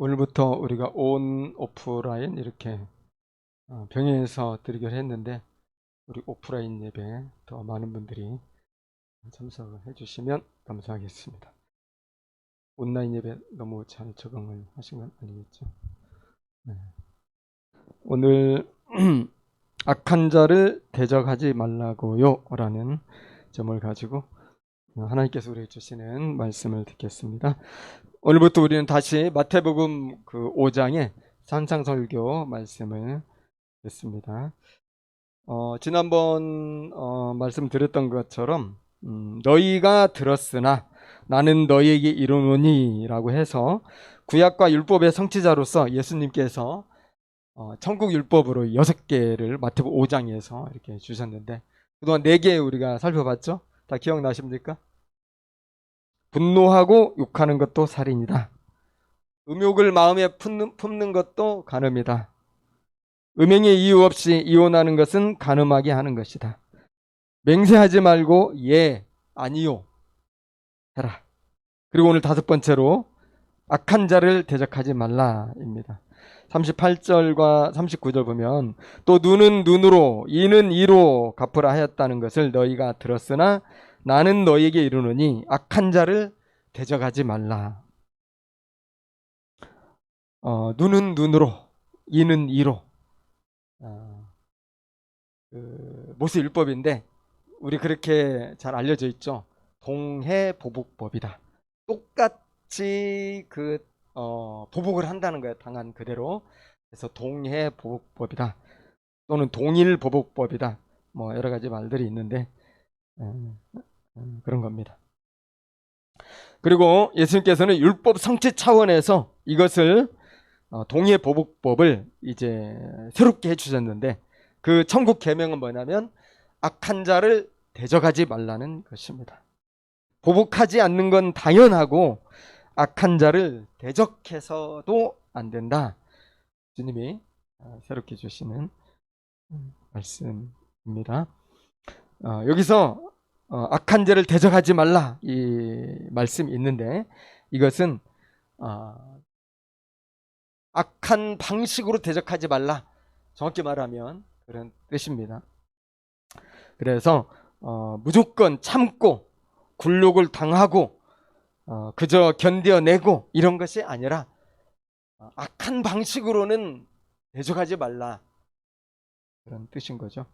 오늘부터 우리가 온 오프라인 이렇게 병행해서 드리기로 했는데 우리 오프라인 예배 더 많은 분들이 참석을 해주시면 감사하겠습니다. 온라인 예배 너무 잘 적응을 하신 건 아니겠죠? 네. 오늘 악한 자를 대적하지 말라고요 라는 점을 가지고 하나님께서 우리에게 주시는 말씀을 듣겠습니다. 오늘부터 우리는 다시 마태복음 그 5장의 산상설교 말씀을 듣습니다. 지난번 말씀드렸던 것처럼 너희가 들었으나 나는 너희에게 이르노니 라고 해서 구약과 율법의 성취자로서 예수님께서 천국 율법으로 6개를 마태복음 5장에서 이렇게 주셨는데 그동안 4개 우리가 살펴봤죠? 다 기억나십니까? 분노하고 욕하는 것도 살인이다. 음욕을 마음에 품는 것도 간음이다. 음행의 이유 없이 이혼하는 것은 간음하게 하는 것이다. 맹세하지 말고 예, 아니요 해라. 그리고 오늘 5번째로 악한 자를 대적하지 말라입니다. 38절과 39절 보면 또 눈은 눈으로 이는 이로 갚으라 하였다는 것을 너희가 들었으나 나는 너희에게 이르노니 악한 자를 대적하지 말라. 눈은 눈으로 이는 이로 모세율법인데 우리 그렇게 잘 알려져 있죠. 동해보복법이다. 똑같이 보복을 한다는 거예요. 당한 그대로. 그래서 동해보복법이다. 또는 동일보복법이다. 뭐 여러 가지 말들이 있는데 그런 겁니다. 그리고 예수님께서는 율법 성취 차원에서 이것을 동해보복법을 이제 새롭게 해주셨는데 그 천국 계명은 뭐냐면 악한 자를 대적하지 말라는 것입니다. 보복하지 않는 건 당연하고 악한 자를 대적해서도 안 된다. 주님이 새롭게 주시는 말씀입니다. 여기서 악한 자를 대적하지 말라 이 말씀이 있는데 이것은 악한 방식으로 대적하지 말라. 정확히 말하면 그런 뜻입니다. 그래서 무조건 참고 굴욕을 당하고 그저 견뎌내고 이런 것이 아니라 악한 방식으로는 대적하지 말라. 그런 뜻인 거죠.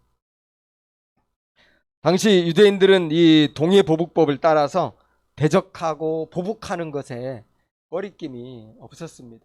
당시 유대인들은 이 동해보복법을 따라서 대적하고 보복하는 것에 거리낌이 없었습니다.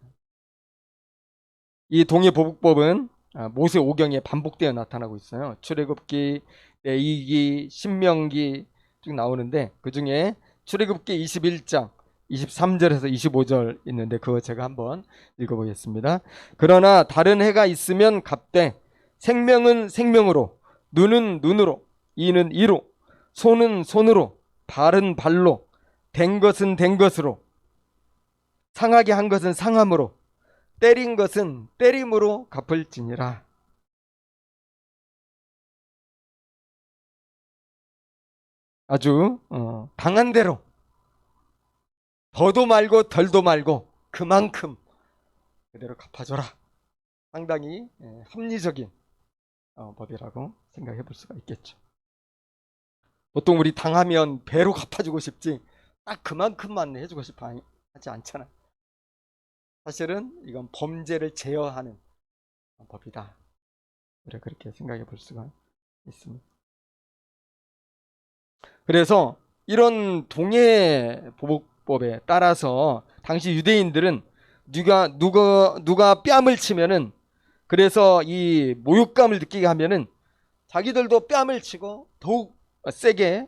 이 동해보복법은 모세 오경에 반복되어 나타나고 있어요. 출애굽기, 레위기, 신명기 쭉 나오는데 그 중에 출애굽기 21장 23절에서 25절 있는데 그거 제가 한번 읽어보겠습니다. 그러나 다른 해가 있으면 갑되 생명은 생명으로 눈은 눈으로 이는 이로 손은 손으로 발은 발로 된 것은 된 것으로 상하게 한 것은 상함으로 때린 것은 때림으로 갚을지니라. 아주 당한 대로 더도 말고 덜도 말고 그만큼 그대로 갚아줘라. 상당히 합리적인 법이라고 생각해 볼 수가 있겠죠. 보통 우리 당하면 배로 갚아주고 싶지 딱 그만큼만 해주고 싶어 하지 않잖아. 사실은 이건 범죄를 제어하는 법이다. 그렇게 생각해 볼 수가 있습니다. 그래서 이런 동해보복법에 따라서 당시 유대인들은 누가 뺨을 치면은 그래서 이 모욕감을 느끼게 하면은 자기들도 뺨을 치고 더욱 세게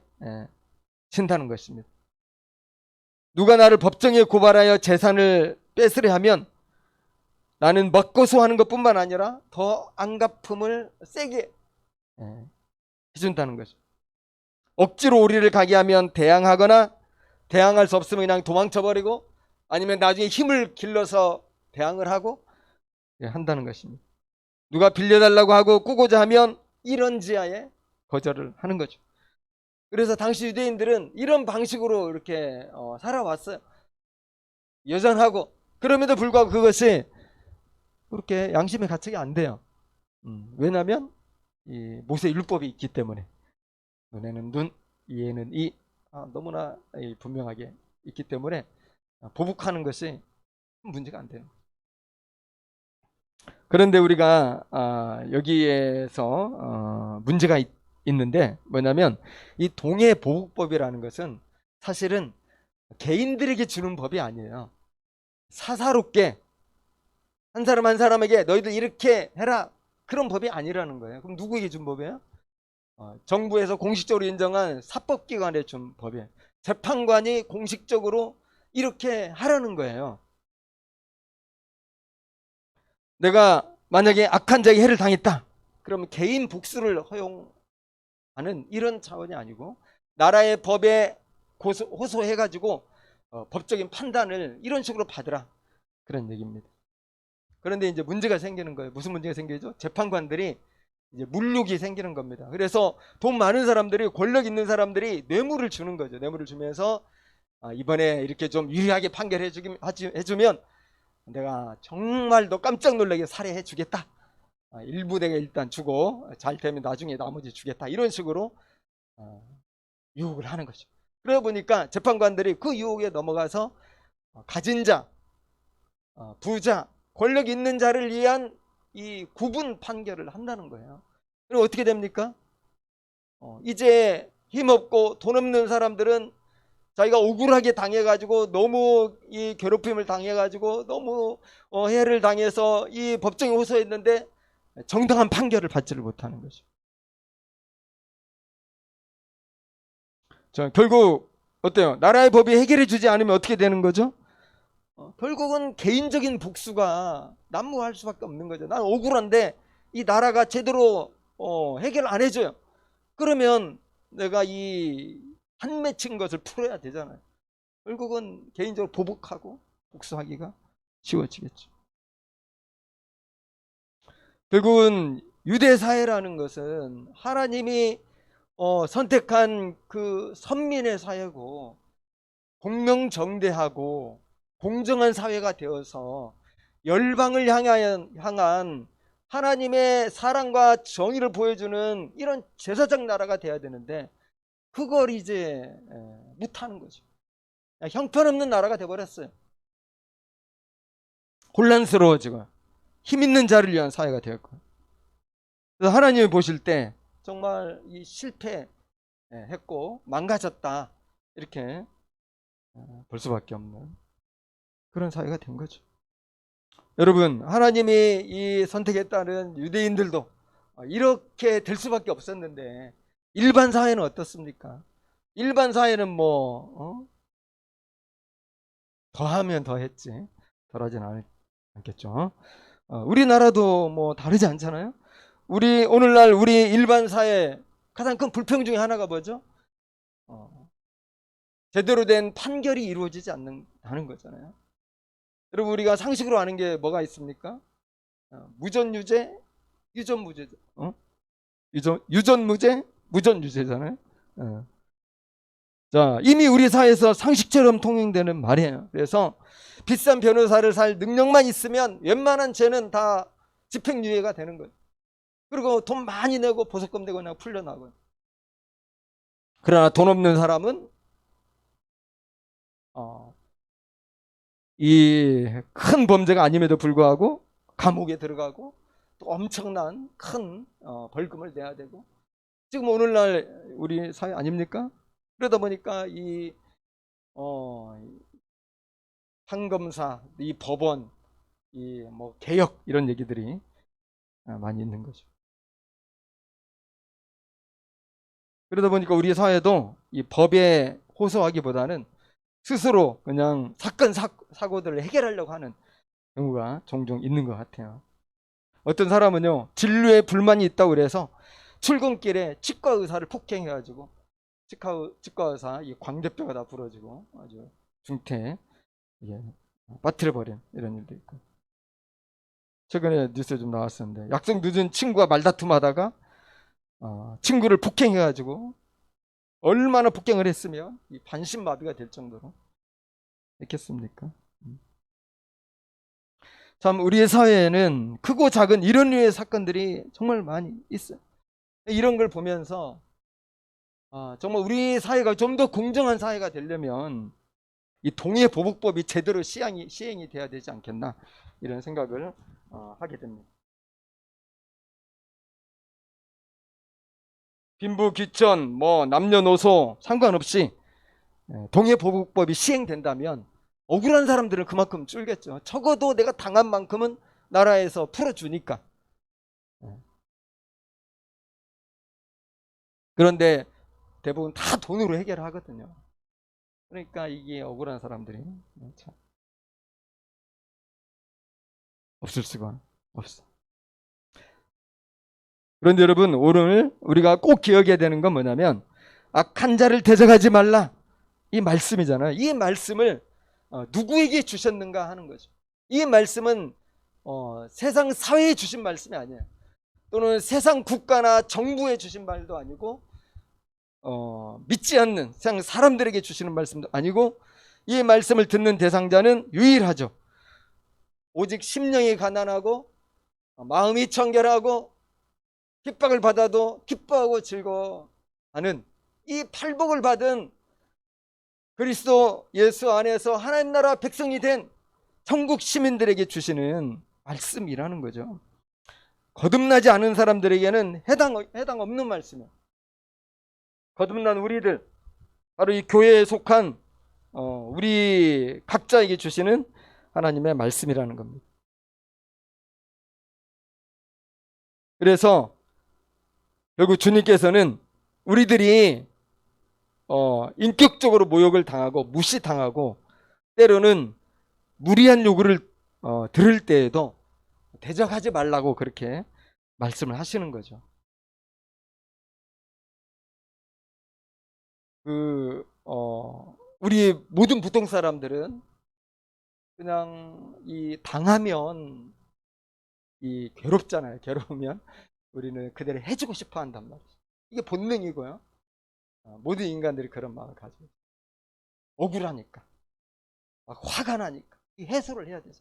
친다는 것입니다. 누가 나를 법정에 고발하여 재산을 뺏으려 하면 나는 먹고소하는 것뿐만 아니라 더 안갚음을 세게 해준다는 거죠. 억지로 우리를 가게 하면 대항하거나 대항할 수 없으면 그냥 도망쳐버리고 아니면 나중에 힘을 길러서 대항을 하고 한다는 것입니다. 누가 빌려달라고 하고 꾸고자 하면 이런 지하에 거절을 하는 거죠. 그래서 당시 유대인들은 이런 방식으로 이렇게 살아왔어요. 여전하고 그럼에도 불구하고 그것이 그렇게 양심의 가책이 안 돼요. 왜냐하면 이 모세 율법이 있기 때문에. 눈에는 눈, 이에는 이, 너무나 분명하게 있기 때문에 보복하는 것이 문제가 안 돼요. 그런데 우리가 여기에서 문제가 있는데 뭐냐면 이 동해 보복법이라는 것은 사실은 개인들에게 주는 법이 아니에요. 사사롭게 한 사람 한 사람에게 너희들 이렇게 해라, 그런 법이 아니라는 거예요. 그럼 누구에게 준 법이에요? 정부에서 공식적으로 인정한 사법기관에 준 법이에요. 재판관이 공식적으로 이렇게 하라는 거예요. 내가 만약에 악한 자에게 해를 당했다, 그러면 개인 복수를 허용하는 이런 차원이 아니고 나라의 법에 호소해가지고 법적인 판단을 이런 식으로 받으라, 그런 얘기입니다. 그런데 이제 문제가 생기는 거예요. 무슨 문제가 생기죠? 재판관들이 이제 물욕이 생기는 겁니다. 그래서 돈 많은 사람들이, 권력 있는 사람들이 뇌물을 주는 거죠. 뇌물을 주면서 이번에 이렇게 좀 유리하게 판결해 주면 내가 정말 너 깜짝 놀라게 살해해 주겠다. 일부 내가 일단 주고 잘 되면 나중에 나머지 주겠다. 이런 식으로 유혹을 하는 거죠. 그러다 보니까 재판관들이 그 유혹에 넘어가서 가진 자, 부자, 권력 있는 자를 위한 이 구분 판결을 한다는 거예요. 그럼 어떻게 됩니까? 이제 힘없고 돈 없는 사람들은 자기가 억울하게 당해가지고 너무 이 괴롭힘을 당해가지고 너무 해를 당해서 이 법정에 호소했는데 정당한 판결을 받지를 못하는 거죠. 자, 결국 어때요? 나라의 법이 해결해 주지 않으면 어떻게 되는 거죠? 결국은 개인적인 복수가 난무할 수밖에 없는 거죠. 난 억울한데 이 나라가 제대로 해결 안 해줘요. 그러면 내가 이 한 맺힌 것을 풀어야 되잖아요. 결국은 개인적으로 보복하고 복수하기가 쉬워지겠죠. 결국은 유대 사회라는 것은 하나님이 선택한 그 선민의 사회고 공명정대하고 공정한 사회가 되어서 열방을 향한 하나님의 사랑과 정의를 보여주는 이런 제사장 나라가 돼야 되는데 그걸 이제 못하는 거죠. 형편없는 나라가 돼버렸어요. 혼란스러워지고 힘 있는 자를 위한 사회가 되었고, 그래서 하나님이 보실 때 정말 이 실패했고 망가졌다, 이렇게 볼 수밖에 없는 그런 사회가 된 거죠. 여러분, 하나님이 이 선택했다는 유대인들도 이렇게 될 수밖에 없었는데 일반 사회는 어떻습니까? 일반 사회는 뭐 더하면 더했지 덜하진 않겠죠. 우리나라도 뭐 다르지 않잖아요. 오늘날 우리 일반 사회 가장 큰 불평 중에 하나가 뭐죠? 제대로 된 판결이 이루어지지 않는 거잖아요. 여러분, 우리가 상식으로 아는 게 뭐가 있습니까? 무전유죄, 유전무죄, 유전무죄, 무전유죄잖아요. 자, 이미 우리 사회에서 상식처럼 통용되는 말이에요. 그래서 비싼 변호사를 살 능력만 있으면 웬만한 죄는 다 집행유예가 되는 거예요. 그리고 돈 많이 내고 보석금 내고 그냥 풀려나고요. 그러나 돈 없는 사람은 이 큰 범죄가 아님에도 불구하고 감옥에 들어가고 또 엄청난 큰 벌금을 내야 되고, 지금 오늘날 우리 사회 아닙니까? 그러다 보니까 이 판검사, 이 법원, 이 뭐 개혁 이런 얘기들이 많이 있는 거죠. 그러다 보니까 우리 사회도 이 법에 호소하기보다는 스스로 그냥 사건 사고들을 해결하려고 하는 경우가 종종 있는 것 같아요. 어떤 사람은요, 진료에 불만이 있다고 그래서 출근길에 치과 의사를 폭행해가지고 치과 의사 이 광대뼈가 다 부러지고 아주 중태에 빠뜨려버린 이런 일도 있고, 최근에 뉴스에 좀 나왔었는데 약속 늦은 친구와 말다툼하다가 친구를 폭행해가지고 얼마나 폭행을 했으면 이 반신마비가 될 정도로 했겠습니까? 참 우리의 사회에는 크고 작은 이런 류의 사건들이 정말 많이 있어요. 이런 걸 보면서 정말 우리 사회가 좀 더 공정한 사회가 되려면 이 동해보복법이 제대로 시행이 돼야 되지 않겠나, 이런 생각을 하게 됩니다. 빈부 귀천 뭐 남녀노소 상관없이 동해보복법이 시행된다면 억울한 사람들은 그만큼 줄겠죠. 적어도 내가 당한 만큼은 나라에서 풀어주니까. 그런데 대부분 다 돈으로 해결하거든요. 그러니까 이게 억울한 사람들이 참 없을 수가 없어. 그런데 여러분, 오늘 우리가 꼭 기억해야 되는 건 뭐냐면, 악한 자를 대적하지 말라, 이 말씀이잖아요. 이 말씀을 누구에게 주셨는가 하는 거죠. 이 말씀은 세상 사회에 주신 말씀이 아니에요. 또는 세상 국가나 정부에 주신 말도 아니고, 믿지 않는 세상 사람들에게 주시는 말씀도 아니고, 이 말씀을 듣는 대상자는 유일하죠. 오직 심령이 가난하고 마음이 청결하고 핍박을 받아도 기뻐하고 즐거워하는 이 팔복을 받은 그리스도 예수 안에서 하나님 나라 백성이 된 천국 시민들에게 주시는 말씀이라는 거죠. 거듭나지 않은 사람들에게는 해당 없는 말씀이에요. 거듭난 우리들, 바로 이 교회에 속한 우리 각자에게 주시는 하나님의 말씀이라는 겁니다. 그래서 결국 주님께서는 우리들이 인격적으로 모욕을 당하고 무시당하고 때로는 무리한 요구를 들을 때에도 대적하지 말라고 그렇게 말씀을 하시는 거죠. 우리 모든 보통 사람들은 그냥 이 당하면 이 괴롭잖아요. 괴로우면 우리는 그대로 해주고 싶어 한단 말이죠. 이게 본능이고요. 모든 인간들이 그런 마음을 가지고 있어요. 억울하니까, 막 화가 나니까 이 해소를 해야 되죠.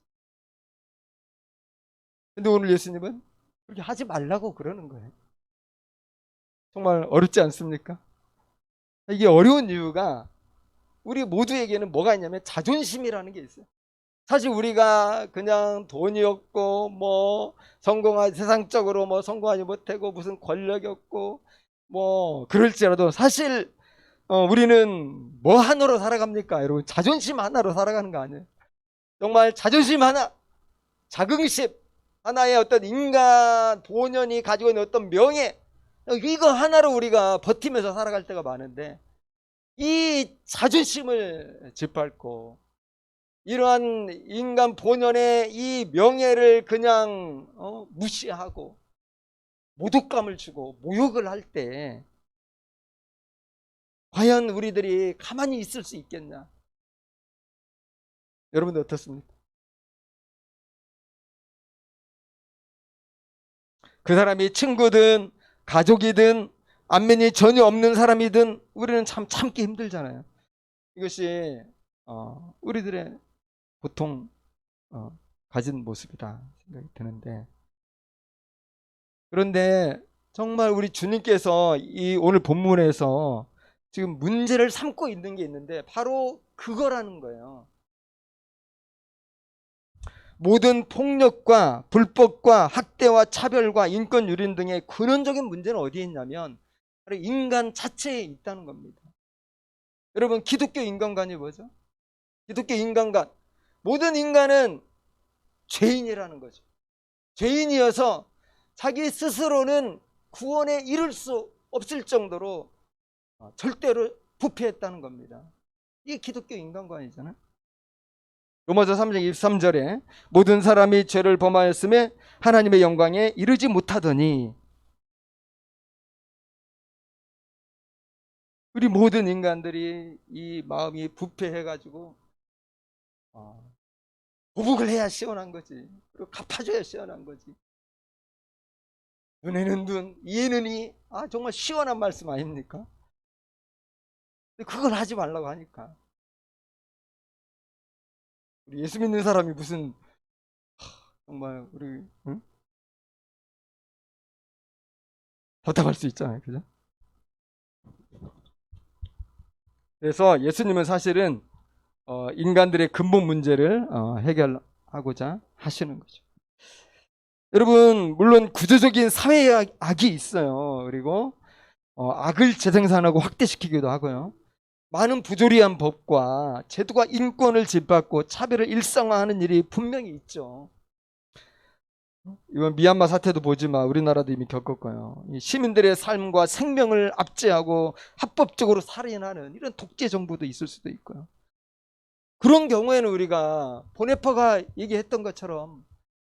근데 오늘 예수님은 그렇게 하지 말라고 그러는 거예요. 정말 어렵지 않습니까? 이게 어려운 이유가 우리 모두에게는 뭐가 있냐면 자존심이라는 게 있어요. 사실 우리가 그냥 돈이 없고 뭐 세상적으로 뭐 성공하지 못하고 무슨 권력이 없고 뭐 그럴지라도 사실 우리는 뭐 하나로 살아갑니까? 여러분, 자존심 하나로 살아가는 거 아니에요? 정말 자존심 하나, 자긍심 하나의 어떤 인간 본연이 가지고 있는 어떤 명예, 이거 하나로 우리가 버티면서 살아갈 때가 많은데, 이 자존심을 짓밟고 이러한 인간 본연의 이 명예를 그냥 무시하고 모독감을 주고 모욕을 할 때 과연 우리들이 가만히 있을 수 있겠냐? 여러분들 어떻습니까? 그 사람이 친구든 가족이든 안면이 전혀 없는 사람이든 우리는 참 참기 힘들잖아요. 이것이 우리들의 보통 가진 모습이다 생각이 드는데, 그런데 정말 우리 주님께서 이 오늘 본문에서 지금 문제를 삼고 있는 게 있는데 바로 그거라는 거예요. 모든 폭력과 불법과 학대와 차별과 인권 유린 등의 근원적인 문제는 어디에 있냐면 바로 인간 자체에 있다는 겁니다. 여러분, 기독교 인간관이 뭐죠? 기독교 인간관, 모든 인간은 죄인이라는 거죠. 죄인이어서 자기 스스로는 구원에 이를 수 없을 정도로 절대로 부패했다는 겁니다. 이게 기독교 인간관이잖아요. 로마서 3장 23절에 모든 사람이 죄를 범하였음에 하나님의 영광에 이르지 못하더니, 우리 모든 인간들이 이 마음이 부패해가지고 보복을 해야 시원한 거지. 그리고 갚아줘야 시원한 거지. 눈에는 눈, 이에는 이. 정말 시원한 말씀 아닙니까? 근데 그걸 하지 말라고 하니까 우리 예수 믿는 사람이 무슨 정말 우리 응? 답답할 수 있잖아요, 그죠? 그래서 예수님은 사실은 인간들의 근본 문제를 해결하고자 하시는 거죠. 여러분, 물론 구조적인 사회 악이 있어요. 그리고 악을 재생산하고 확대시키기도 하고요. 많은 부조리한 법과 제도가 인권을 짓밟고 차별을 일상화하는 일이 분명히 있죠. 이번 미얀마 사태도 보지만 우리나라도 이미 겪었고요. 이 시민들의 삶과 생명을 압제하고 합법적으로 살인하는 이런 독재 정부도 있을 수도 있고요. 그런 경우에는 우리가 보네파가 얘기했던 것처럼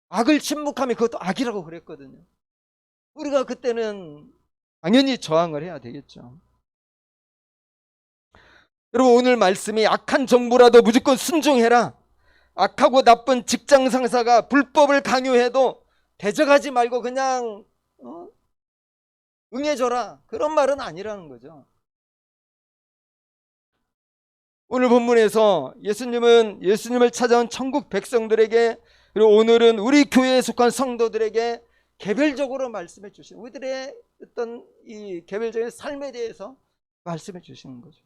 악을 침묵하면 그것도 악이라고 그랬거든요. 우리가 그때는 당연히 저항을 해야 되겠죠. 여러분, 오늘 말씀이 악한 정부라도 무조건 순종해라. 악하고 나쁜 직장 상사가 불법을 강요해도 대적하지 말고 그냥 응해줘라. 그런 말은 아니라는 거죠. 오늘 본문에서 예수님은 예수님을 찾아온 천국 백성들에게, 그리고 오늘은 우리 교회에 속한 성도들에게 개별적으로 말씀해 주신, 우리들의 어떤 이 개별적인 삶에 대해서 말씀해 주시는 거죠.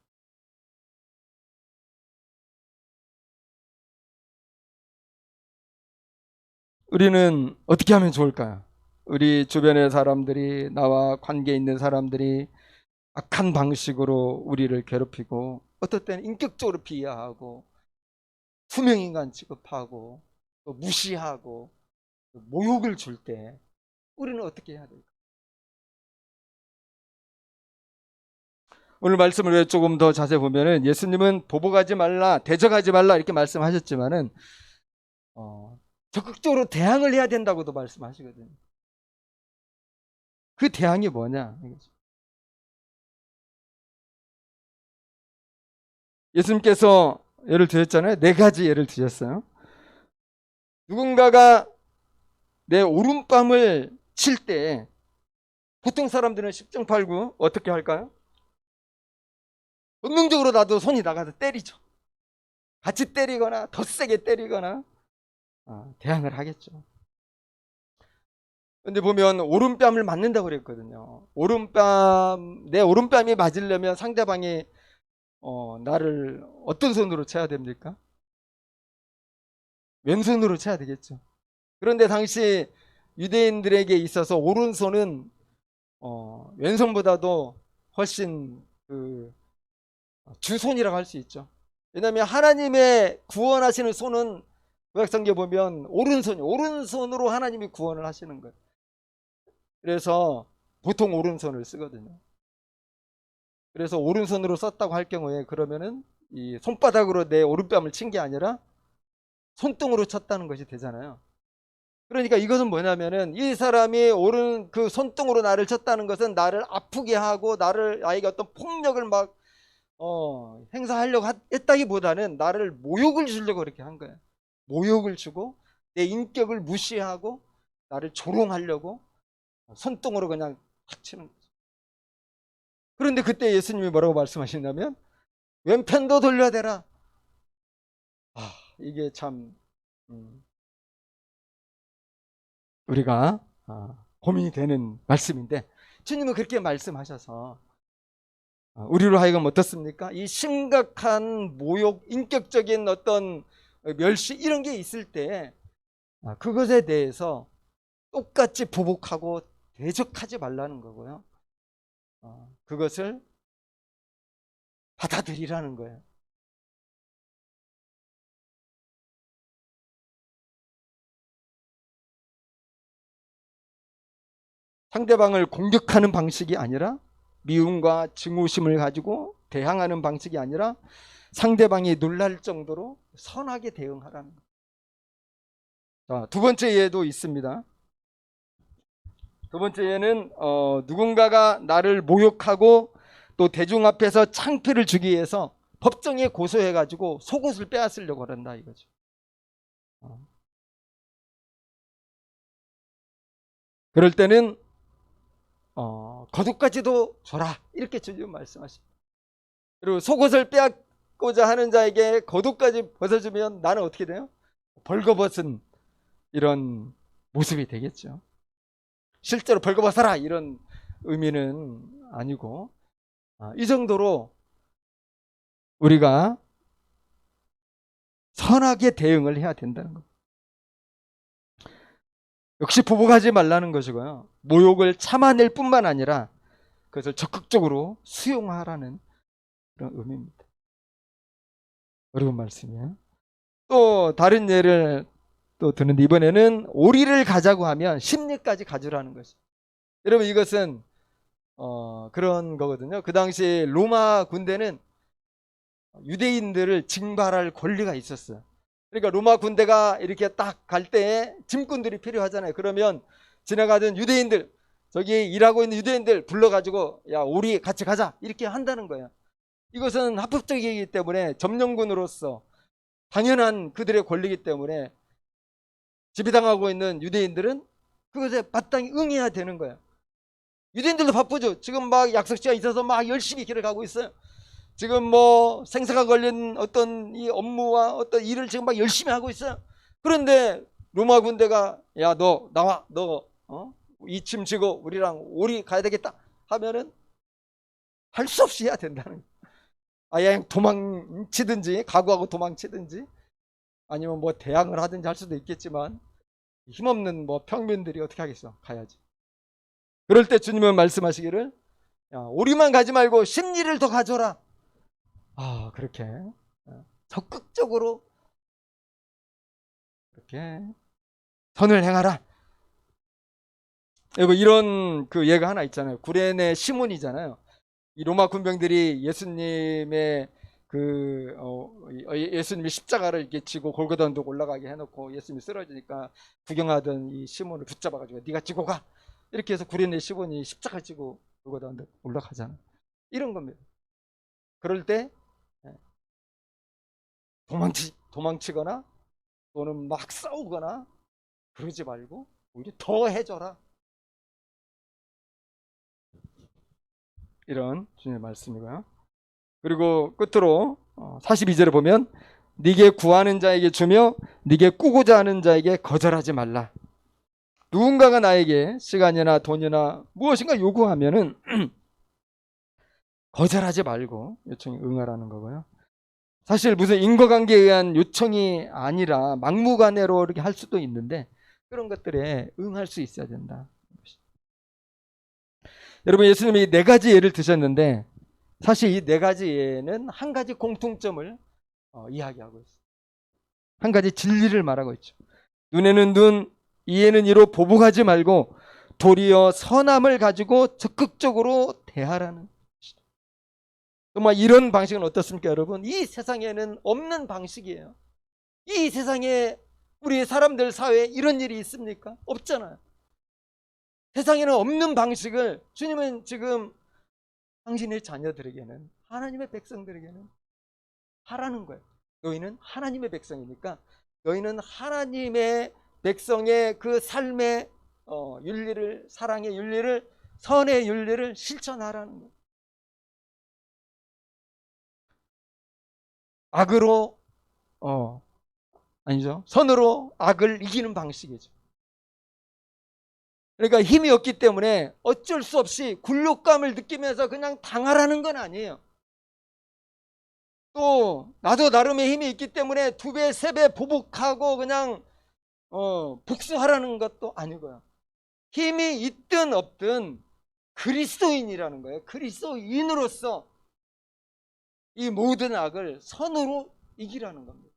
우리는 어떻게 하면 좋을까요? 우리 주변의 사람들이, 나와 관계 있는 사람들이 악한 방식으로 우리를 괴롭히고, 어떨 때는 인격적으로 비하하고, 투명인간 취급하고, 또 무시하고, 모욕을 줄 때 우리는 어떻게 해야 될까? 오늘 말씀을 왜 조금 더 자세히 보면은, 예수님은 보복하지 말라, 대적하지 말라 이렇게 말씀하셨지만은 적극적으로 대항을 해야 된다고도 말씀하시거든요. 그 대항이 뭐냐? 예수님께서 예를 드렸잖아요. 네 가지 예를 드렸어요. 누군가가 내 오른뺨을 칠 때 보통 사람들은 십중팔구 어떻게 할까요? 본능적으로 나도 손이 나가서 때리죠. 같이 때리거나 더 세게 때리거나 대항을 하겠죠. 근데 보면 오른뺨을 맞는다고 그랬거든요. 내 오른뺨이 맞으려면 상대방이 나를 어떤 손으로 쳐야 됩니까? 왼손으로 쳐야 되겠죠. 그런데 당시 유대인들에게 있어서 오른손은 왼손보다도 훨씬 그 주손이라고 할 수 있죠. 왜냐하면 하나님의 구원하시는 손은 구약성경 보면 오른손으로 하나님이 구원을 하시는 거예요. 그래서 보통 오른손을 쓰거든요. 그래서 오른손으로 썼다고 할 경우에, 그러면은 이 손바닥으로 내 오른뺨을 친 게 아니라 손등으로 쳤다는 것이 되잖아요. 그러니까 이것은 뭐냐면은, 이 사람이 오른 그 손등으로 나를 쳤다는 것은 나를 아프게 하고 나에게 어떤 폭력을 막 행사하려고 했다기보다는 나를 모욕을 주려고 그렇게 한 거예요. 모욕을 주고 내 인격을 무시하고 나를 조롱하려고 손등으로 그냥 탁 치는 거죠. 그런데 그때 예수님이 뭐라고 말씀하시냐면, 왼편도 돌려대라. 이게 참 우리가 고민이 되는 말씀인데, 주님은 그렇게 말씀하셔서 우리로 하여금 어떻습니까? 이 심각한 모욕, 인격적인 어떤 멸시 이런 게 있을 때 그것에 대해서 똑같이 보복하고 대적하지 말라는 거고요. 그것을 받아들이라는 거예요. 상대방을 공격하는 방식이 아니라, 미움과 증오심을 가지고 대항하는 방식이 아니라, 상대방이 놀랄 정도로 선하게 대응하라는 거예요. 자, 두 번째 예도 있습니다. 두 번째 예는 누군가가 나를 모욕하고 또 대중 앞에서 창피를 주기 위해서 법정에 고소해가지고 속옷을 빼앗으려고 한다 이거죠. 그럴 때는 겉옷까지도 줘라 이렇게 주님 말씀하십니다. 그리고 속옷을 빼앗고자 하는 자에게 겉옷까지 벗어주면 나는 어떻게 돼요? 벌거벗은 이런 모습이 되겠죠. 실제로 벌거벗어라 이런 의미는 아니고, 이 정도로 우리가 선하게 대응을 해야 된다는 겁니다. 역시 보복하지 말라는 것이고요. 모욕을 참아낼 뿐만 아니라 그것을 적극적으로 수용하라는 그런 의미입니다. 어려운 말씀이에요. 또 다른 예를 또 드는데, 이번에는 오리를 가자고 하면 심리까지 가져라는 것이죠. 여러분, 이것은 그런 거거든요. 그 당시 로마 군대는 유대인들을 징발할 권리가 있었어요. 그러니까 로마 군대가 이렇게 딱 갈 때에 짐꾼들이 필요하잖아요. 그러면 지나가던 유대인들, 저기 일하고 있는 유대인들 불러가지고 야, 우리 같이 가자 이렇게 한다는 거예요. 이것은 합법적이기 때문에 점령군으로서 당연한 그들의 권리이기 때문에 지배당하고 있는 유대인들은 그것에 마땅히 응해야 되는 거예요. 유대인들도 바쁘죠. 지금 막 약속지가 있어서 막 열심히 길을 가고 있어요. 지금 뭐 생사가 걸린 어떤 이 업무와 어떤 일을 지금 막 열심히 하고 있어요. 그런데 로마 군대가 야, 너 나와, 너 이 짐 지고 우리랑 오리 가야 되겠다 하면은 할 수 없이 해야 된다는 거예요. 아예 도망치든지 각오하고 도망치든지 아니면 뭐 대항을 하든지 할 수도 있겠지만 힘없는 뭐 평민들이 어떻게 하겠어? 가야지. 그럴 때 주님은 말씀하시기를 야, 오리만 가지 말고 심리를 더 가져라. 그렇게 적극적으로 그렇게 선을 행하라. 여러분, 이런 그 예가 하나 있잖아요. 구레네 시몬이잖아요. 이 로마 군병들이 예수님의 예수님이 십자가를 이렇게 지고 골고다 언덕 올라가게 해놓고 예수님이 쓰러지니까 구경하던 이 시몬을 붙잡아가지고 네가 지고 가 이렇게 해서 구레네 시몬이 십자가 지고 골고다 언덕 올라가잖아요. 이런 겁니다. 그럴 때 도망치거나 또는 막 싸우거나 그러지 말고 오히려 더 해줘라. 이런 주님의 말씀이고요. 그리고 끝으로 42절에 보면 네게 구하는 자에게 주며 네게 꾸고자 하는 자에게 거절하지 말라. 누군가가 나에게 시간이나 돈이나 무엇인가 요구하면은 거절하지 말고 요청에 응하라는 거고요. 사실 무슨 인과관계에 의한 요청이 아니라 막무가내로 이렇게 할 수도 있는데 그런 것들에 응할 수 있어야 된다. 여러분, 예수님이 네 가지 예를 드셨는데 사실 이 네 가지 예는 한 가지 공통점을 이야기하고 있어요. 한 가지 진리를 말하고 있죠. 눈에는 눈, 이에는 이로 보복하지 말고 도리어 선함을 가지고 적극적으로 대하라는 것이죠. 정말 이런 방식은 어떻습니까, 여러분? 이 세상에는 없는 방식이에요. 이 세상에 우리 사람들 사회에 이런 일이 있습니까? 없잖아요. 세상에는 없는 방식을 주님은 지금 당신의 자녀들에게는, 하나님의 백성들에게는 하라는 거예요. 너희는 하나님의 백성이니까 너희는 하나님의 백성의 그 삶의 윤리를, 사랑의 윤리를, 선의 윤리를 실천하라는 거예요. 악으로 아니죠. 선으로 악을 이기는 방식이죠. 그러니까 힘이 없기 때문에 어쩔 수 없이 굴욕감을 느끼면서 그냥 당하라는 건 아니에요. 또 나도 나름의 힘이 있기 때문에 2배, 3배 보복하고 그냥 복수하라는 것도 아니고요. 힘이 있든 없든 그리스도인이라는 거예요. 그리스도인으로서 이 모든 악을 선으로 이기라는 겁니다.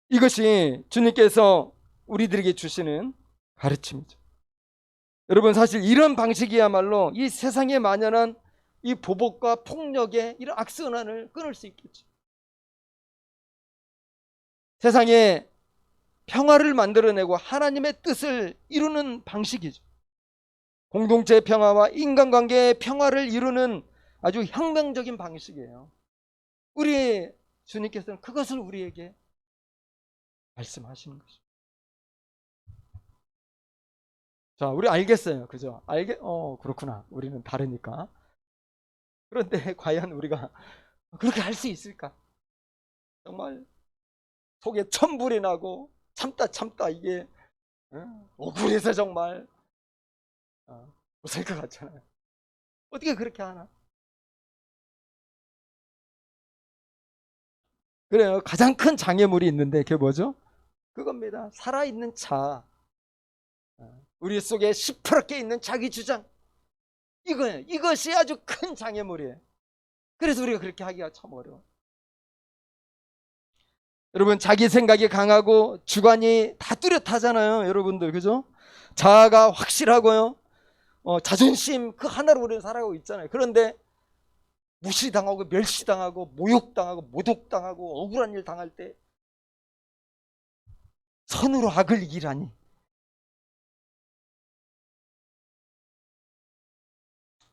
이것이 주님께서 우리들에게 주시는 가르침이죠. 여러분, 사실 이런 방식이야말로 이 세상에 만연한 이 보복과 폭력의 이런 악순환을 끊을 수 있겠죠. 세상에 평화를 만들어내고 하나님의 뜻을 이루는 방식이죠. 공동체의 평화와 인간관계의 평화를 이루는 아주 혁명적인 방식이에요. 우리 주님께서는 그것을 우리에게 말씀하시는 것이죠. 자, 우리 알겠어요. 그죠? 그렇구나. 우리는 다르니까. 그런데 과연 우리가 그렇게 할 수 있을까? 정말 속에 천불이 나고 참다 이게 억울해서 정말 못살 것 같잖아요. 어떻게 그렇게 하나? 그래요. 가장 큰 장애물이 있는데 그게 뭐죠? 그겁니다. 살아있는 자. 우리 속에 시퍼렇게 있는 자기 주장. 이거예요. 이것이 아주 큰 장애물이에요. 그래서 우리가 그렇게 하기가 참 어려워. 여러분, 자기 생각이 강하고 주관이 다 뚜렷하잖아요. 여러분들, 그죠? 자아가 확실하고요. 자존심 그 하나로 우리는 살아가고 있잖아요. 그런데 무시당하고 멸시당하고 모욕당하고 모독당하고 억울한 일 당할 때 선으로 악을 이기라니.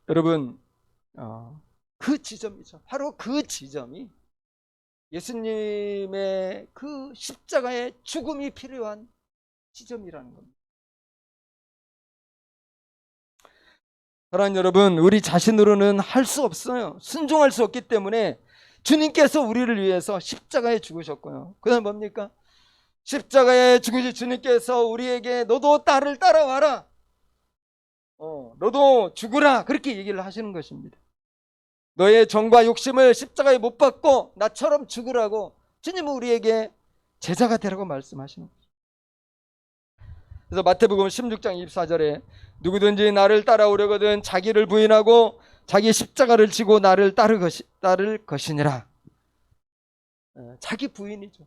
여러분, 그 지점이죠. 바로 그 지점이 예수님의 그 십자가의 죽음이 필요한 지점이라는 겁니다. 사랑하는 여러분, 우리 자신으로는 할 수 없어요. 순종할 수 없기 때문에 주님께서 우리를 위해서 십자가에 죽으셨고요. 그 다음 뭡니까? 십자가에 죽으신 주님께서 우리에게 너도 나를 따라와라. 너도 죽으라. 그렇게 얘기를 하시는 것입니다. 너의 정과 욕심을 십자가에 못 박고 나처럼 죽으라고 주님은 우리에게 제자가 되라고 말씀하시는 거죠. 그래서 마태복음 16장 24절에 누구든지 나를 따라오려거든 자기를 부인하고 자기 십자가를 지고 나를 따를 것이니라. 자기 부인이죠.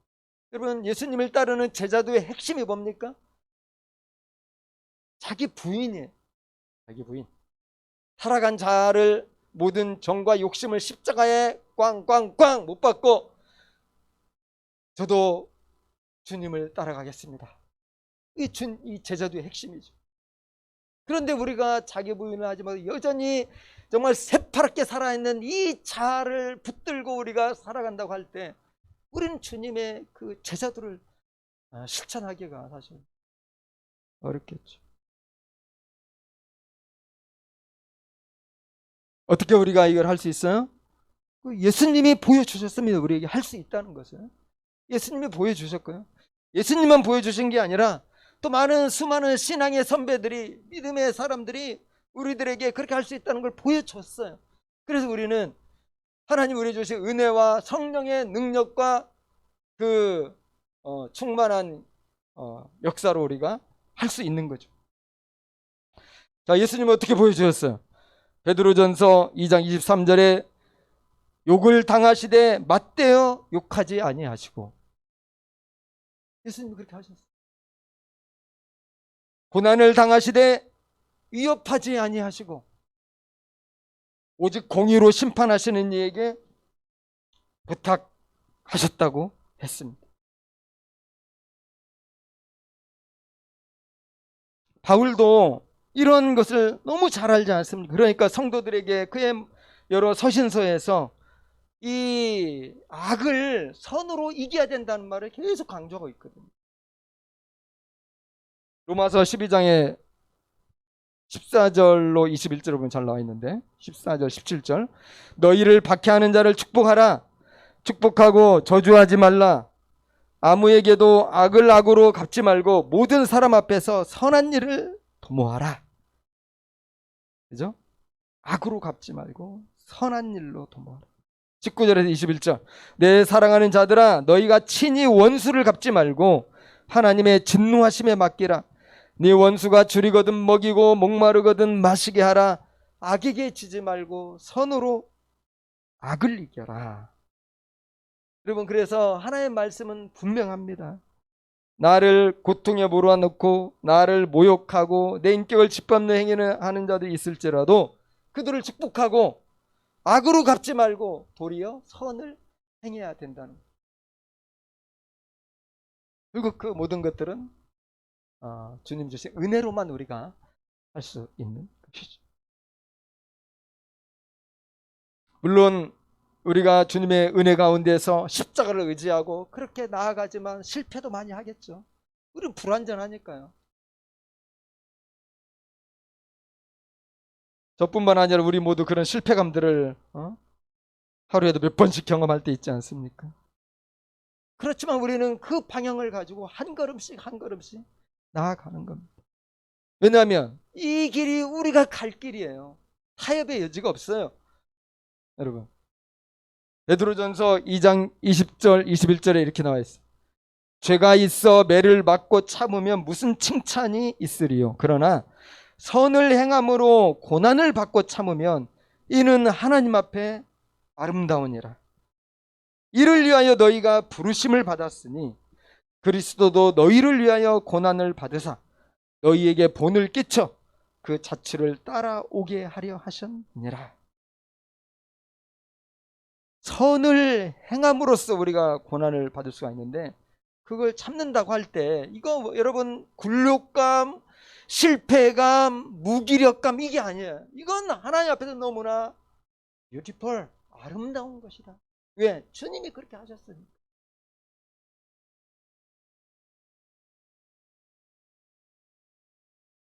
여러분, 예수님을 따르는 제자도의 핵심이 뭡니까? 자기 부인이에요. 자기 부인. 살아간 자를 모든 정과 욕심을 십자가에 꽝꽝꽝 못 박고 저도 주님을 따라가겠습니다. 이 제자도의 핵심이죠. 그런데 우리가 자기 부인을 하지만 여전히 정말 새파랗게 살아있는 이 자아를 붙들고 우리가 살아간다고 할 때 우리는 주님의 그 제자도를 실천하기가 사실 어렵겠죠. 어떻게 우리가 이걸 할 수 있어요? 예수님이 보여주셨습니다. 우리에게 할 수 있다는 것을. 예수님이 보여주셨고요. 예수님만 보여주신 게 아니라 또 많은 수많은 신앙의 선배들이, 믿음의 사람들이 우리들에게 그렇게 할 수 있다는 걸 보여줬어요. 그래서 우리는 하나님 우리 주신 은혜와 성령의 능력과 그 충만한 역사로 우리가 할 수 있는 거죠. 자, 예수님은 어떻게 보여주셨어요? 베드로전서 2장 23절에 욕을 당하시되 맞대어 욕하지 아니하시고. 예수님이 그렇게 하셨어요. 고난을 당하시되 위협하지 아니하시고 오직 공의로 심판하시는 이에게 부탁하셨다고 했습니다. 바울도 이런 것을 너무 잘 알지 않습니까? 그러니까 성도들에게 그의 여러 서신서에서 이 악을 선으로 이겨야 된다는 말을 계속 강조하고 있거든요. 로마서 12장에 14절로 21절을 보면 잘 나와 있는데 14절 17절 너희를 박해하는 자를 축복하라. 축복하고 저주하지 말라. 아무에게도 악을 악으로 갚지 말고 모든 사람 앞에서 선한 일을 도모하라. 그죠? 악으로 갚지 말고 선한 일로 도모하라. 19절에서 21절 내 사랑하는 자들아 너희가 친히 원수를 갚지 말고 하나님의 진노하심에 맡기라. 네 원수가 줄이거든 먹이고 목마르거든 마시게 하라. 악에게 지지 말고 선으로 악을 이겨라. 여러분, 그래서 하나님의 말씀은 분명합니다. 나를 고통에 몰아넣고 나를 모욕하고 내 인격을 짓밟는 행위를 하는 자들이 있을지라도 그들을 축복하고 악으로 갚지 말고 도리어 선을 행해야 된다는 거예요. 그리고 그 모든 것들은 주님 주신 은혜로만 우리가 할 수 있는 것이죠. 물론 우리가 주님의 은혜 가운데서 십자가를 의지하고 그렇게 나아가지만 실패도 많이 하겠죠. 우리는 불완전하니까요. 저뿐만 아니라 우리 모두 그런 실패감들을 하루에도 몇 번씩 경험할 때 있지 않습니까? 그렇지만 우리는 그 방향을 가지고 한 걸음씩 한 걸음씩 나아가는 겁니다. 왜냐하면 이 길이 우리가 갈 길이에요. 타협의 여지가 없어요. 여러분, 베드로전서 2장 20절 21절에 이렇게 나와 있어요. 죄가 있어 매를 맞고 참으면 무슨 칭찬이 있으리요. 그러나 선을 행함으로 고난을 받고 참으면 이는 하나님 앞에 아름다우니라. 이를 위하여 너희가 부르심을 받았으니 그리스도도 너희를 위하여 고난을 받으사 너희에게 본을 끼쳐 그 자취를 따라오게 하려 하셨느니라. 선을 행함으로써 우리가 고난을 받을 수가 있는데, 그걸 참는다고 할 때 이거 여러분 굴욕감, 실패감, 무기력감 이게 아니에요. 이건 하나님 앞에서 너무나 beautiful, 아름다운 것이다. 왜? 주님이 그렇게 하셨으니까.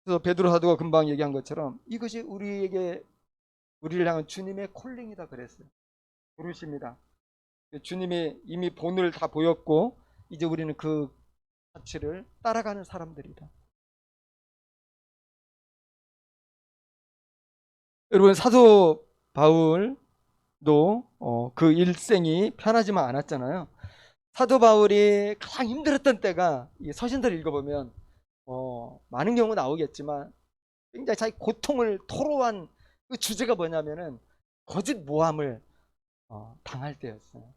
그래서 베드로 사도가 금방 얘기한 것처럼 이것이 우리를 향한 주님의 콜링이다 그랬어요. 부르십니다. 주님이 이미 본을 다 보였고 이제 우리는 그 가치를 따라가는 사람들이다. 여러분, 사도 바울도 그 일생이 편하지만 않았잖아요. 사도 바울이 가장 힘들었던 때가, 서신들을 읽어보면 많은 경우 나오겠지만 굉장히 자기 고통을 토로한 그 주제가 뭐냐면은 거짓 모함을 당할 때였어요.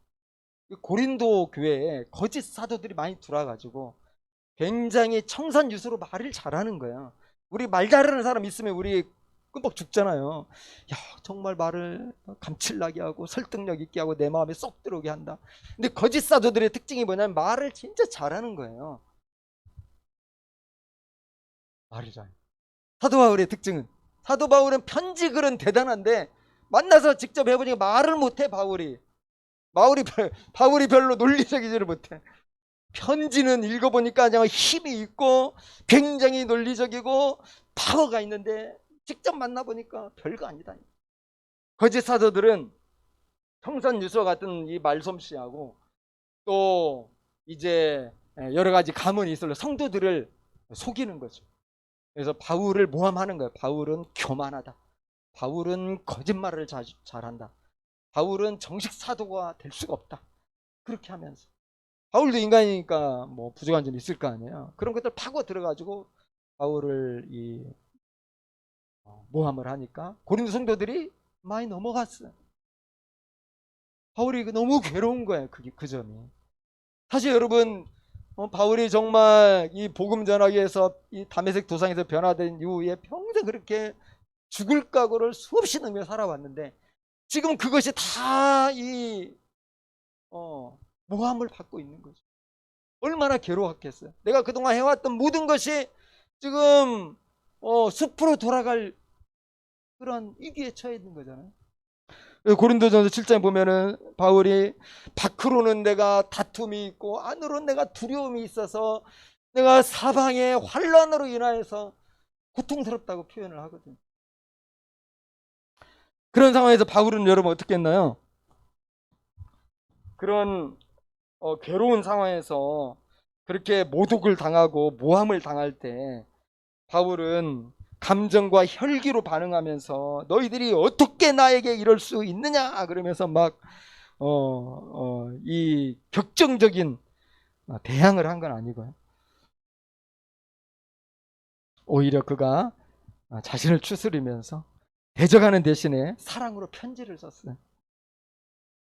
고린도 교회에 거짓 사도들이 많이 들어와가지고 굉장히 청산유수로 말을 잘하는 거예요. 우리 말 잘하는 사람 있으면 우리 끔뻑 죽잖아요. 야, 정말 말을 감칠나게 하고 설득력 있게 하고 내 마음에 쏙 들어오게 한다. 근데 거짓 사도들의 특징이 뭐냐면 말을 진짜 잘하는 거예요. 말을 잘. 사도 바울의 특징은, 사도 바울은 편지 글은 대단한데 만나서 직접 해보니까 말을 못해. 바울이 별로 논리적이지를 못해. 편지는 읽어보니까 그냥 힘이 있고 굉장히 논리적이고 파워가 있는데 직접 만나보니까 별거 아니다. 거짓 사도들은 청산유서 같은 이 말솜씨하고 또 이제 여러 가지 가문이 있어서 성도들을 속이는 거죠. 그래서 바울을 모함하는 거예요. 바울은 교만하다. 바울은 거짓말을 잘한다. 바울은 정식 사도가 될 수가 없다. 그렇게 하면서 바울도 인간이니까 뭐 부족한 점이 있을 거 아니에요. 그런 것들 파고 들어가지고 바울을 모함을 하니까 고린도 성도들이 많이 넘어갔어요. 바울이 너무 괴로운 거예요. 그 점이. 사실 여러분, 바울이 정말 이 복음 전하기 위해서 이 다메섹 도상에서 변화된 이후에 평생 그렇게 죽을 각오를 수없이 넘겨 살아왔는데 지금 그것이 다 모함을 받고 있는 거죠. 얼마나 괴로웠겠어요. 내가 그동안 해왔던 모든 것이 지금 숲으로 돌아갈 그런 위기에 처해 있는 거잖아요. 고린도전서 7장에 보면은 바울이 밖으로는 내가 다툼이 있고 안으로는 내가 두려움이 있어서 내가 사방의 환란으로 인하여서 고통스럽다고 표현을 하거든요. 그런 상황에서 바울은 여러분 어떻게 했나요? 그런 괴로운 상황에서 그렇게 모독을 당하고 모함을 당할 때 바울은 감정과 혈기로 반응하면서 너희들이 어떻게 나에게 이럴 수 있느냐 그러면서 막 이 격정적인 대항을 한 건 아니고요. 오히려 그가 자신을 추스리면서 대적하는 대신에 사랑으로 편지를 썼어요.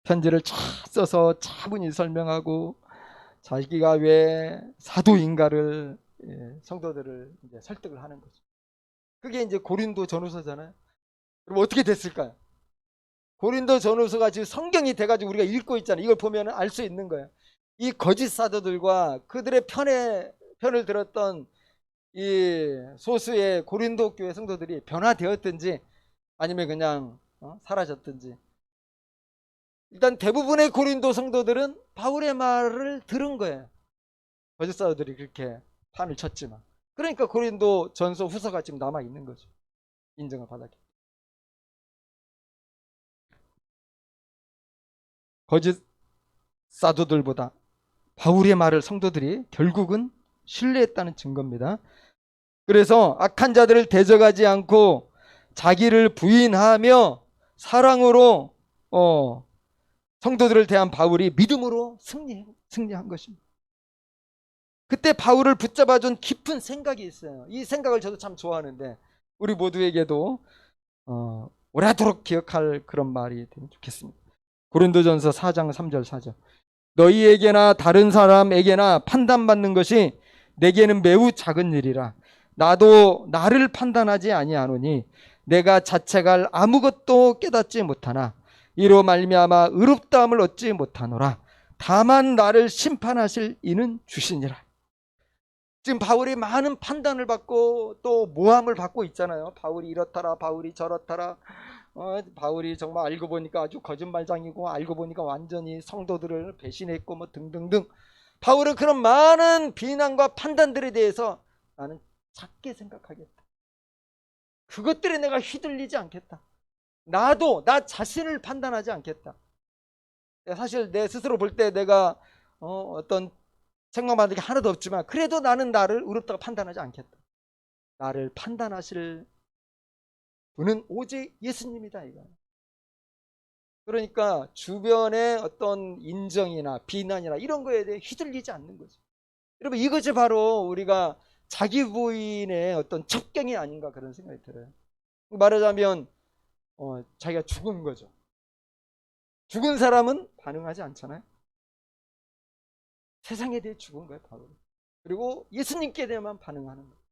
편지를 쫙 써서 차분히 설명하고 자기가 왜 사도인가를 성도들을 이제 설득을 하는 거죠. 그게 이제 고린도 전후서잖아요. 그럼 어떻게 됐을까요? 고린도 전후서가 지금 성경이 돼가지고 우리가 읽고 있잖아요. 이걸 보면 알 수 있는 거예요. 이 거짓 사도들과 그들의 편을 들었던 이 소수의 고린도 교회 성도들이 변화되었든지 아니면 그냥 사라졌든지, 일단 대부분의 고린도 성도들은 바울의 말을 들은 거예요. 거짓 사도들이 그렇게 판을 쳤지만, 그러니까 고린도 전서 후서가 지금 남아 있는 거죠. 인정을 받았기. 거짓 사도들보다 바울의 말을 성도들이 결국은 신뢰했다는 증거입니다. 그래서 악한 자들을 대적하지 않고 자기를 부인하며 사랑으로 성도들을 대한 바울이 믿음으로 승리한 것입니다. 그때 바울을 붙잡아준 깊은 생각이 있어요. 이 생각을 저도 참 좋아하는데 우리 모두에게도 오래도록 기억할 그런 말이 되면 좋겠습니다. 고린도전서 4장 3절 4절. 너희에게나 다른 사람에게나 판단받는 것이 내게는 매우 작은 일이라. 나도 나를 판단하지 아니하노니 내가 자책할 아무것도 깨닫지 못하나 이로 말미암아 의롭다함을 얻지 못하노라. 다만 나를 심판하실 이는 주시니라. 지금 바울이 많은 판단을 받고 또 모함을 받고 있잖아요. 바울이 이렇더라, 바울이 저렇더라. 바울이 정말 알고 보니까 아주 거짓말장이고 알고 보니까 완전히 성도들을 배신했고 뭐 등등등. 바울은 그런 많은 비난과 판단들에 대해서 나는 작게 생각하겠다. 그것들에 내가 휘둘리지 않겠다. 나도 나 자신을 판단하지 않겠다. 사실 내 스스로 볼 때 내가 어떤 생각받는 게 하나도 없지만 그래도 나는 나를 의롭다고 판단하지 않겠다. 나를 판단하실 분은 오직 예수님이다 이거. 그러니까 주변의 어떤 인정이나 비난이나 이런 거에 대해 휘둘리지 않는 거죠. 여러분 이것이 바로 우리가 자기 부인의 어떤 첩경이 아닌가 그런 생각이 들어요. 말하자면 자기가 죽은 거죠. 죽은 사람은 반응하지 않잖아요. 세상에 대해 죽은 거예요 바로. 그리고 예수님께 대해만 반응하는 거예요.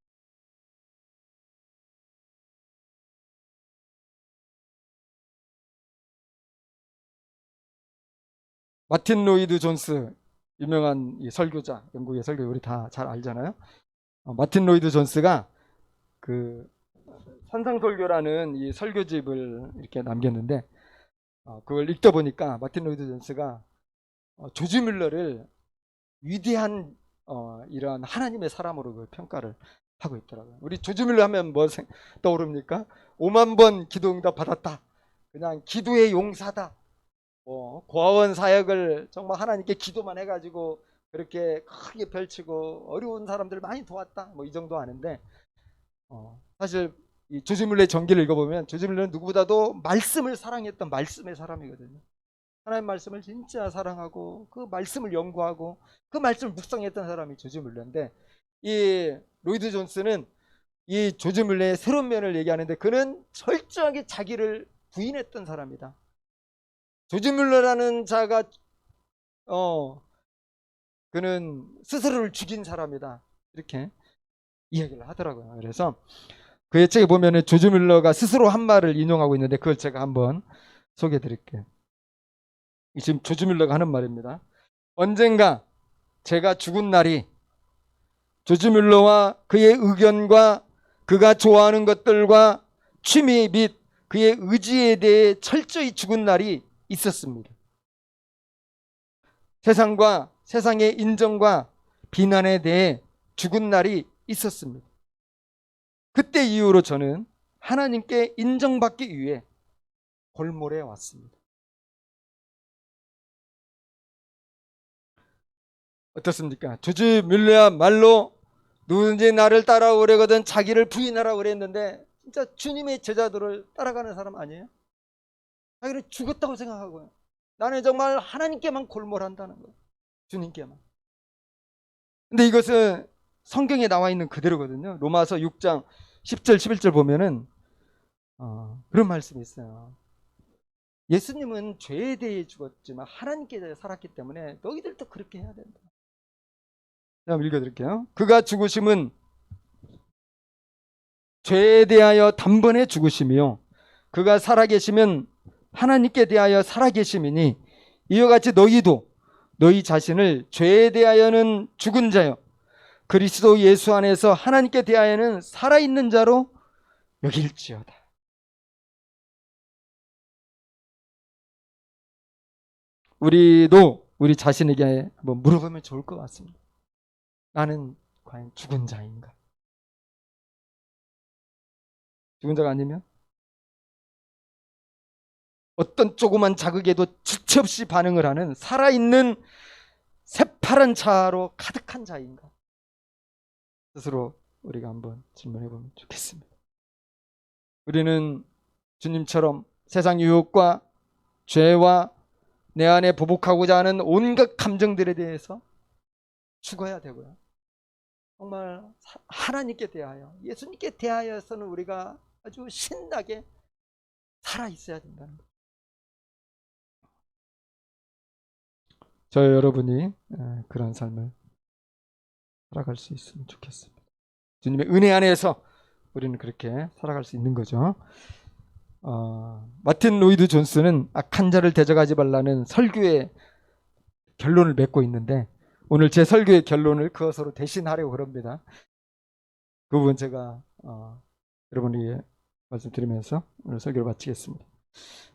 마틴 로이드 존스 유명한 이 설교자, 영국의 설교 우리 다 잘 알잖아요. 마틴 로이드 존스가 그 산상설교라는 이 설교집을 이렇게 남겼는데 그걸 읽다 보니까 마틴 로이드 존스가 조지 뮬러를 위대한 이러한 하나님의 사람으로 그 평가를 하고 있더라고요. 우리 조지 뮬러 하면 뭐 떠오릅니까? 5만 번 기도 응답 받았다. 그냥 기도의 용사다. 고아원 사역을 정말 하나님께 기도만 해가지고 그렇게 크게 펼치고 어려운 사람들 많이 도왔다. 뭐 이 정도 아는데 사실 이 조지 뮬러의 전기를 읽어보면 조지 뮬러는 누구보다도 말씀을 사랑했던 말씀의 사람이거든요. 하나님 말씀을 진짜 사랑하고 그 말씀을 연구하고 그 말씀을 묵상했던 사람이 조지 뮬러인데 이 로이드 존스는 이 조지 뮬러의 새로운 면을 얘기하는데 그는 철저하게 자기를 부인했던 사람이다. 조지 뮬러라는 자가 그는 스스로를 죽인 사람이다. 이렇게 이야기를 하더라고요. 그래서 그의 책에 보면은 조지 뮬러가 스스로 한 말을 인용하고 있는데 그걸 제가 한번 소개해 드릴게요. 지금 조지 뮬러가 하는 말입니다. 언젠가 제가 죽은 날이 조지 뮬러와 그의 의견과 그가 좋아하는 것들과 취미 및 그의 의지에 대해 철저히 죽은 날이 있었습니다. 세상과 세상의 인정과 비난에 대해 죽은 날이 있었습니다. 그때 이후로 저는 하나님께 인정받기 위해 골몰에 왔습니다. 어떻습니까? 조지 뮬러야말로 누군지 나를 따라오려거든 자기를 부인하라고 그랬는데 진짜 주님의 제자들을 따라가는 사람 아니에요? 자기를 죽었다고 생각하고요. 나는 정말 하나님께만 골몰한다는 거예요. 주님께만. 근데 이것은 성경에 나와 있는 그대로거든요. 로마서 6장 10절 11절 보면은 그런 말씀이 있어요. 예수님은 죄에 대해 죽었지만 하나님께 대해 살았기 때문에 너희들도 그렇게 해야 된다. 한번 읽어드릴게요. 그가 죽으심은 죄에 대하여 단번에 죽으심이요 그가 살아계시면 하나님께 대하여 살아계심이니 이와 같이 너희도 너희 자신을 죄에 대하여는 죽은 자요 그리스도 예수 안에서 하나님께 대하여는 살아있는 자로 여길지어다. 우리도 우리 자신에게 한번 물어보면 좋을 것 같습니다. 나는 과연 죽은 자인가? 죽은 자가 아니면 어떤 조그만 자극에도 지체 없이 반응을 하는 살아있는 새파란 자아로 가득한 자인가? 스스로 우리가 한번 질문해 보면 좋겠습니다. 우리는 주님처럼 세상 유혹과 죄와 내 안에 보복하고자 하는 온갖 감정들에 대해서 죽어야 되고요. 정말 하나님께 대하여, 예수님께 대하여서는 우리가 아주 신나게 살아 있어야 된다는 거예요. 저 여러분이 그런 삶을 살아갈 수 있으면 좋겠습니다. 주님의 은혜 안에서 우리는 그렇게 살아갈 수 있는 거죠. 마틴 로이드 존스는 악한 자를 대적하지 말라는 설교의 결론을 맺고 있는데, 오늘 제 설교의 결론을 그것으로 대신하려고 그럽니다. 그 부분 제가 여러분에게 말씀드리면서 오늘 설교를 마치겠습니다.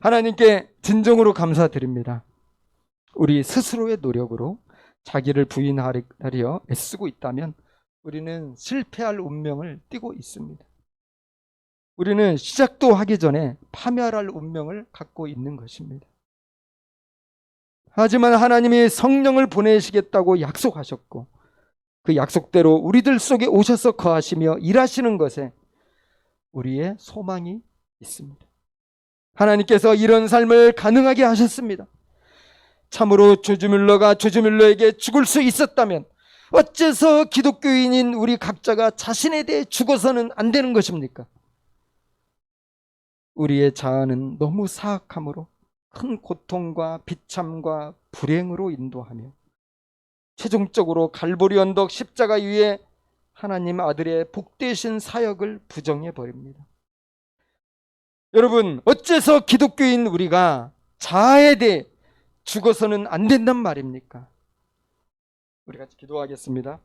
하나님께 진정으로 감사드립니다. 우리 스스로의 노력으로 자기를 부인하려 애쓰고 있다면 우리는 실패할 운명을 띠고 있습니다. 우리는 시작도 하기 전에 파멸할 운명을 갖고 있는 것입니다. 하지만 하나님이 성령을 보내시겠다고 약속하셨고, 그 약속대로 우리들 속에 오셔서 거하시며 일하시는 것에 우리의 소망이 있습니다. 하나님께서 이런 삶을 가능하게 하셨습니다. 참으로 조지 뮬러가 조지 뮬러에게 죽을 수 있었다면 어째서 기독교인인 우리 각자가 자신에 대해 죽어서는 안 되는 것입니까? 우리의 자아는 너무 사악함으로 큰 고통과 비참과 불행으로 인도하며 최종적으로 갈보리 언덕 십자가 위에 하나님 아들의 복되신 사역을 부정해 버립니다. 여러분, 어째서 기독교인 우리가 자아에 대해 죽어서는 안 된단 말입니까? 우리 같이 기도하겠습니다.